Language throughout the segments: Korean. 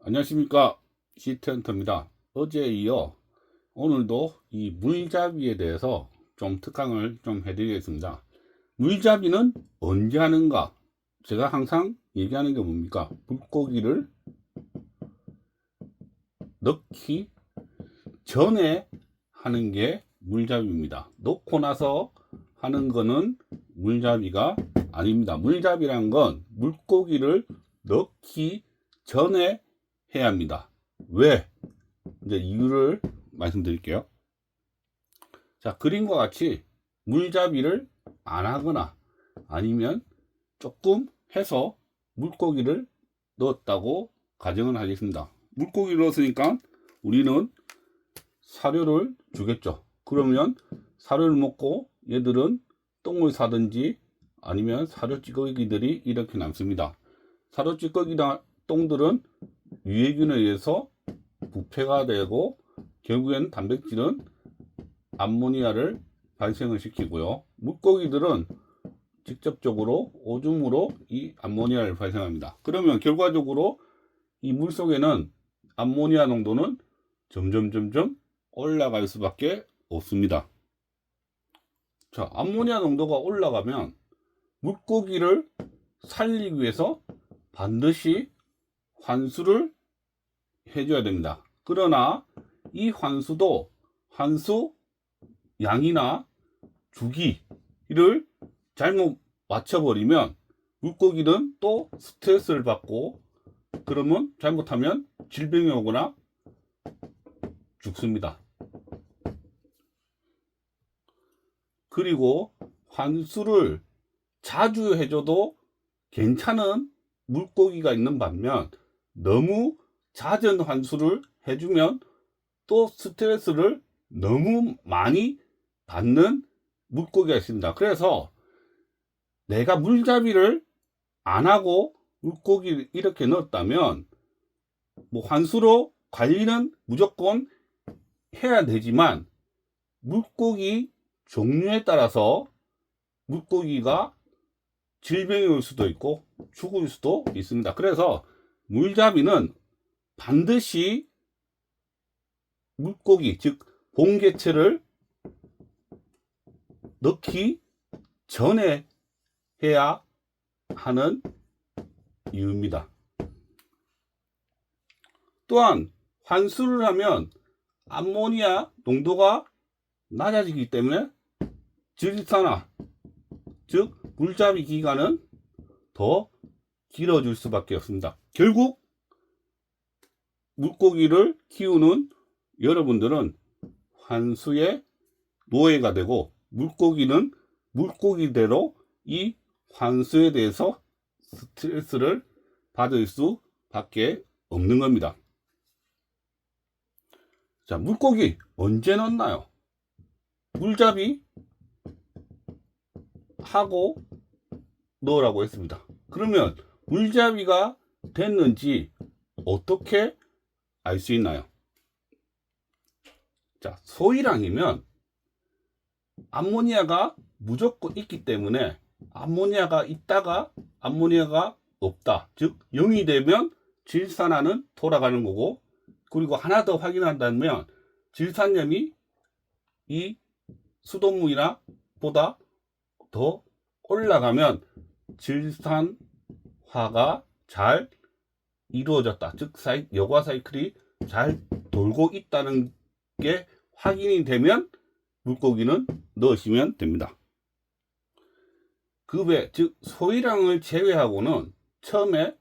안녕하십니까, 시트헌터입니다. 어제에 이어 오늘도 이 물잡이에 대해서 좀 특강을 좀 해드리겠습니다. 물잡이는 언제 하는가? 제가 항상 얘기하는 게 뭡니까? 물고기를 넣기 전에 하는 게 물잡이입니다. 넣고 나서 하는 거는 물잡이가 아닙니다. 물잡이란 건 물고기를 넣기 전에 해야 합니다. 왜? 이제 이유를 말씀드릴게요. 자, 그림과 같이 물잡이를 안 하거나 아니면 조금 해서 물고기를 넣었다고 가정을 하겠습니다. 물고기를 넣었으니까 우리는 사료를 주겠죠. 그러면 사료를 먹고 얘들은 똥을 싸든지 아니면 사료 찌꺼기들이 이렇게 남습니다. 사료 찌꺼기나 똥들은 유해균에 의해서 부패가 되고 결국엔 단백질은 암모니아를 발생을 시키고요. 물고기들은 직접적으로 오줌으로 이 암모니아를 발생합니다. 그러면 결과적으로 이 물속에는 암모니아 농도는 점점 올라갈 수밖에 없습니다. 자, 암모니아 농도가 올라가면 물고기를 살리기 위해서 반드시 환수를 해줘야 됩니다. 그러나 이 환수도 환수 양이나 주기를 잘못 맞춰버리면 물고기는 또 스트레스를 받고 그러면 잘못하면 질병이 오거나 죽습니다. 그리고 환수를 자주 해줘도 괜찮은 물고기가 있는 반면 너무 잦은 환수를 해주면 또 스트레스를 너무 많이 받는 물고기가 있습니다. 그래서 내가 물잡이를 안 하고 물고기를 이렇게 넣었다면 뭐 환수로 관리는 무조건 해야 되지만 물고기 종류에 따라서 물고기가 질병이 올 수도 있고 죽을 수도 있습니다. 그래서 물잡이는 반드시 물고기, 즉 봄개체를 넣기 전에 해야 하는 이유입니다. 또한 환수를 하면 암모니아 농도가 낮아지기 때문에 질산화, 즉 물잡이 기간은 더 길어질 수밖에 없습니다. 결국 물고기를 키우는 여러분들은 환수의 노예가 되고 물고기는 물고기대로 이 환수에 대해서 스트레스를 받을 수밖에 없는 겁니다. 자, 물고기 언제 넣나요? 물잡이 하고 넣으라고 했습니다. 그러면 물잡이가 됐는지 어떻게 알 수 있나요? 자, 소일항이면 암모니아가 무조건 있기 때문에 암모니아가 있다가 암모니아가 없다, 즉 0이 되면 질산화는 돌아가는 거고, 그리고 하나 더 확인한다면 질산염이 이 수돗물이나 보다 더 올라가면 질산화가 잘 이루어졌다, 즉 여과 사이클이 잘 돌고 있다는 게 확인이 되면 물고기는 넣으시면 됩니다. 그 외, 즉 소일항을 제외하고는 처음에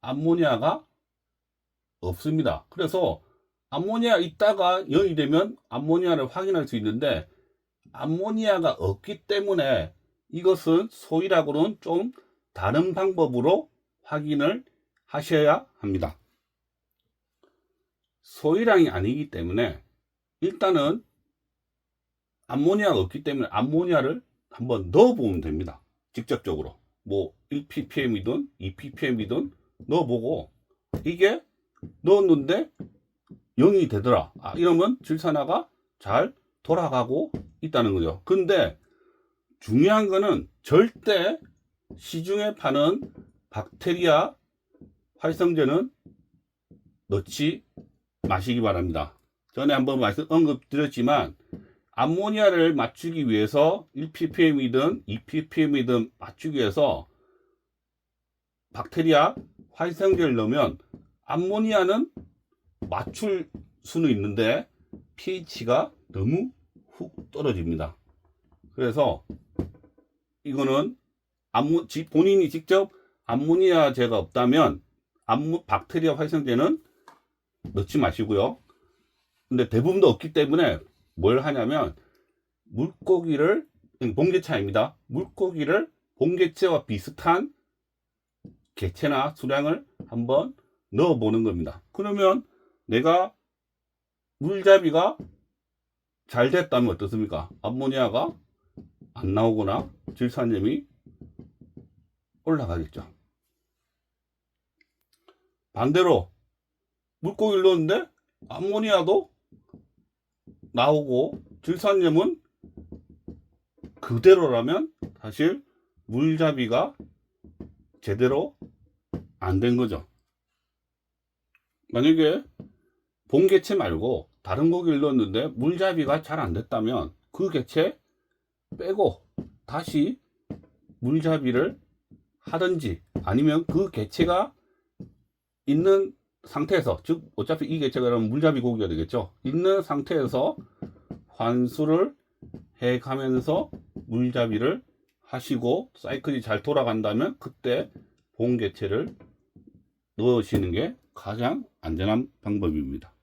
암모니아가 없습니다. 그래서 암모니아 있다가 0이 되면 암모니아를 확인할 수 있는데 암모니아가 없기 때문에 이것은 소일항으로는 좀 다른 방법으로 확인을 하셔야 합니다. 소일항이 아니기 때문에 일단은 암모니아가 없기 때문에 암모니아를 한번 넣어보면 됩니다. 직접적으로 뭐 1ppm이든 2ppm이든 넣어보고 이게 넣었는데 0이 되더라, 이러면 질산화가 잘 돌아가고 있다는 거죠. 근데 중요한 거는 절대 시중에 파는 박테리아 활성제는 넣지 마시기 바랍니다. 전에 한번 언급드렸지만 암모니아를 맞추기 위해서 1ppm이든 2ppm이든 맞추기 위해서 박테리아 활성제를 넣으면 암모니아는 맞출 수는 있는데 pH가 너무 훅 떨어집니다. 그래서 이거는 본인이 직접 암모니아제가 없다면 박테리아 활성제는 넣지 마시고요. 근데 대부분도 없기 때문에 뭘 하냐면 물고기를, 봉개체 아닙니다. 물고기를 봉개체와 비슷한 개체나 수량을 한번 넣어보는 겁니다. 그러면 내가 물잡이가 잘 됐다면 어떻습니까? 암모니아가 안 나오거나 질산염이 올라가겠죠. 반대로 물고기를 넣었는데 암모니아도 나오고 질산염은 그대로라면 사실 물잡이가 제대로 안 된 거죠. 만약에 본개체 말고 다른 고기를 넣었는데 물잡이가 잘 안 됐다면 그 개체 빼고 다시 물잡이를 하든지, 아니면 그 개체가 있는 상태에서, 즉 어차피 이 개체가 그러면 물잡이 고기가 되겠죠. 있는 상태에서 환수를 해 가면서 물잡이를 하시고 사이클이 잘 돌아간다면 그때 본 개체를 넣으시는 게 가장 안전한 방법입니다.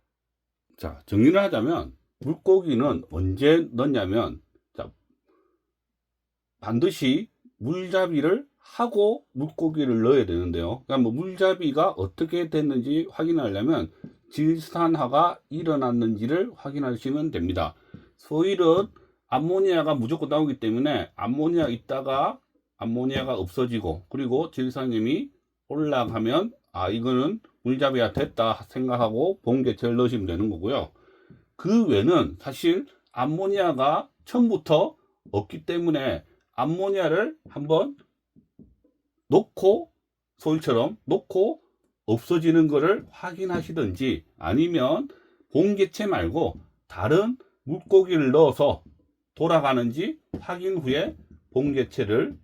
자, 정리를 하자면 물고기는 언제 넣냐면, 자, 반드시 물잡이를 하고 물고기를 넣어야 되는데요. 그러니까 뭐 물잡이가 어떻게 됐는지 확인하려면 질산화가 일어났는지를 확인하시면 됩니다. 소일은 암모니아가 무조건 나오기 때문에 암모니아 있다가 암모니아가 없어지고, 그리고 질산염이 올라가면 이거는 물잡이가 됐다 생각하고 본개체를 넣으시면 되는 거고요. 그 외에는 사실 암모니아가 처음부터 없기 때문에 암모니아를 한번 놓고, 소일처럼 놓고 없어지는 것을 확인하시든지, 아니면 본개체 말고 다른 물고기를 넣어서 돌아가는지 확인 후에 본개체를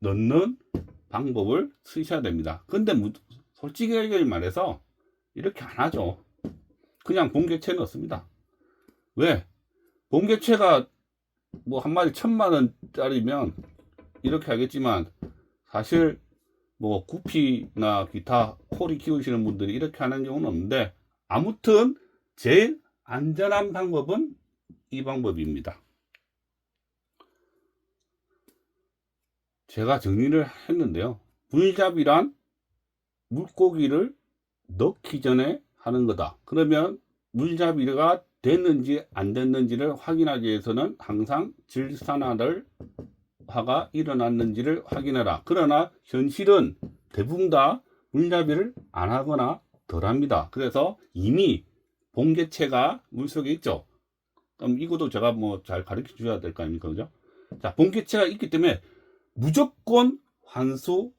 넣는 방법을 쓰셔야 됩니다. 근데 솔직히 말해서 이렇게 안 하죠. 그냥 본개체 넣습니다. 왜? 본개체가 뭐 한 마리 1000만원짜리면 이렇게 하겠지만, 사실 뭐 구피나 기타 코리 키우시는 분들이 이렇게 하는 경우는 없는데, 아무튼 제일 안전한 방법은 이 방법입니다. 제가 정리를 했는데요. 물잡이란 물고기를 넣기 전에 하는 거다. 그러면 물잡이가 됐는지 안 됐는지를 확인하기 위해서는 항상 질산화가 일어났는지를 확인해라. 그러나 현실은 대부분 다 물잡이를 안 하거나 덜 합니다. 그래서 이미 본개체가 물속에 있죠. 그럼 이것도 제가 뭐 잘 가르쳐 줘야 될 거 아닙니까? 그죠? 자, 본개체가 있기 때문에 무조건 환수해야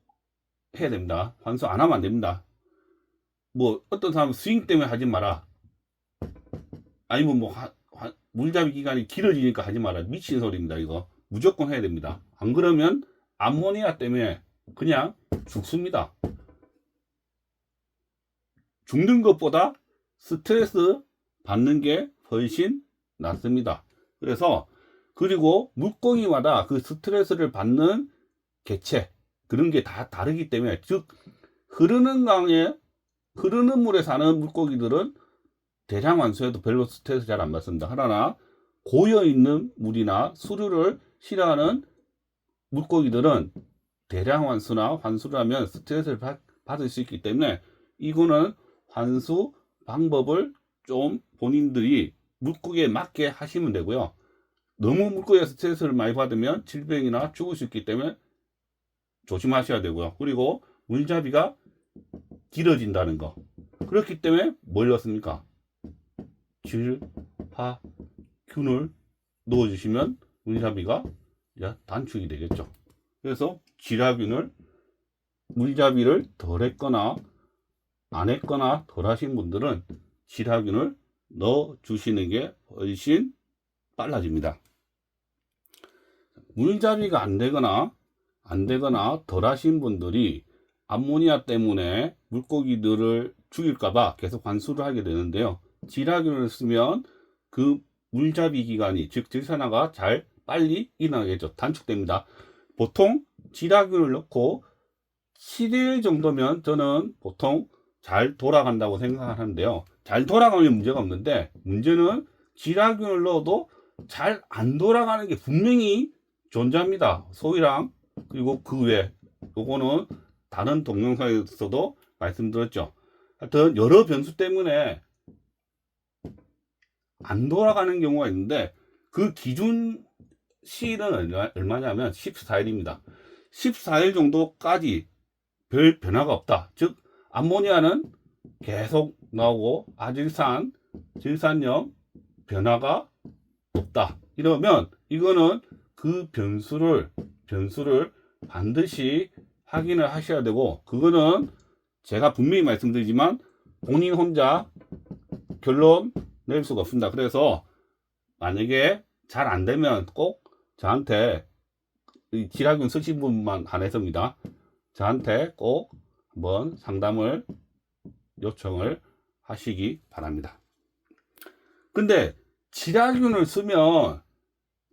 됩니다. 환수 안 하면 안 됩니다. 뭐 어떤 사람은 스윙 때문에 하지 마라, 아니면 뭐 물잡이 기간이 길어지니까 하지 마라, 미친 소리입니다. 이거 무조건 해야 됩니다. 안 그러면 암모니아 때문에 그냥 죽습니다. 죽는 것보다 스트레스 받는 게 훨씬 낫습니다. 그래서, 그리고 물고기마다 그 스트레스를 받는 개체, 그런 게 다 다르기 때문에, 즉 흐르는 강에, 흐르는 물에 사는 물고기들은 대량 환수해도 별로 스트레스 잘 안 받습니다. 그러나 고여 있는 물이나 수류를 싫어하는 물고기들은 대량 환수나 환수를 하면 스트레스를 받을 수 있기 때문에, 이거는 환수 방법을 좀 본인들이 물고기에 맞게 하시면 되고요. 너무 물고기에 스트레스를 많이 받으면 질병이나 죽을 수 있기 때문에 조심하셔야 되고요. 그리고 물잡이가 길어진다는 거, 그렇기 때문에 뭘 넣습니까? 질화균을 넣어주시면 물잡이가 단축이 되겠죠. 그래서 질화균을, 물잡이를 덜 했거나 안 했거나 덜 하신 분들은 지라균을 넣어 주시는 게 훨씬 빨라집니다. 물잡이가 안 되거나 덜 하신 분들이 암모니아 때문에 물고기들을 죽일까봐 계속 관수를 하게 되는데요. 지라균을 쓰면 그 물잡이 기간이, 즉 질산화가 잘 빨리 일어나겠죠. 단축됩니다. 보통 지라균을 넣고 7일 정도면 저는 보통 잘 돌아간다고 생각하는데요. 잘 돌아가면 문제가 없는데, 문제는 지라균을 넣어도 잘 안 돌아가는 게 분명히 존재합니다. 소위랑 그리고 그 외, 요거는 다른 동영상에서도 말씀드렸죠. 하여튼 여러 변수 때문에 안 돌아가는 경우가 있는데, 그 기준 시일은 얼마냐면 14일입니다. 14일 정도까지 별 변화가 없다. 즉 암모니아는 계속 나오고 아질산, 질산염 변화가 없다. 이러면 이거는 그 변수를 반드시 확인을 하셔야 되고, 그거는 제가 분명히 말씀드리지만 본인 혼자 결론 낼 수가 없습니다. 그래서 만약에 잘 안 되면 꼭 저한테, 지라균 쓰신 분만 한해서입니다. 저한테 꼭 한번 상담을 요청을 하시기 바랍니다. 근데 지라균을 쓰면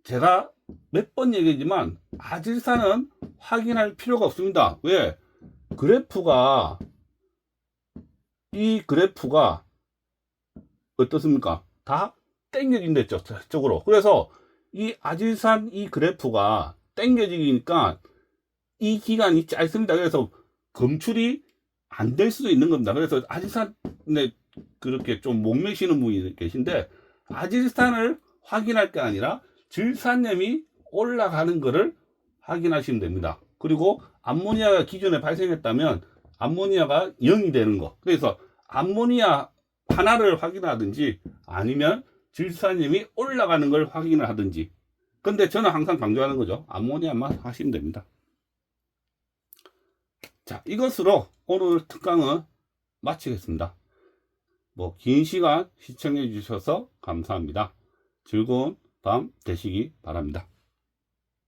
제가 몇 번 얘기했지만 아질산은 확인할 필요가 없습니다. 왜? 이 그래프가 어떻습니까? 다 땡겨진댔죠, 저쪽으로. 그래서 이 아질산 이 그래프가 땡겨지니까 이 기간이 짧습니다. 그래서 검출이 안 될 수도 있는 겁니다. 그래서 아질산에 그렇게 좀 목매시는 분이 계신데, 아질산을 확인할 게 아니라 질산염이 올라가는 것을 확인하시면 됩니다. 그리고 암모니아가 기존에 발생했다면 암모니아가 0이 되는 거. 그래서 암모니아 하나를 확인하든지 아니면 질산염이 올라가는 걸 확인을 하든지. 근데 저는 항상 강조하는 거죠. 암모니아만 하시면 됩니다. 자, 이것으로 오늘 특강은 마치겠습니다. 긴 시간 시청해 주셔서 감사합니다. 즐거운 밤 되시기 바랍니다.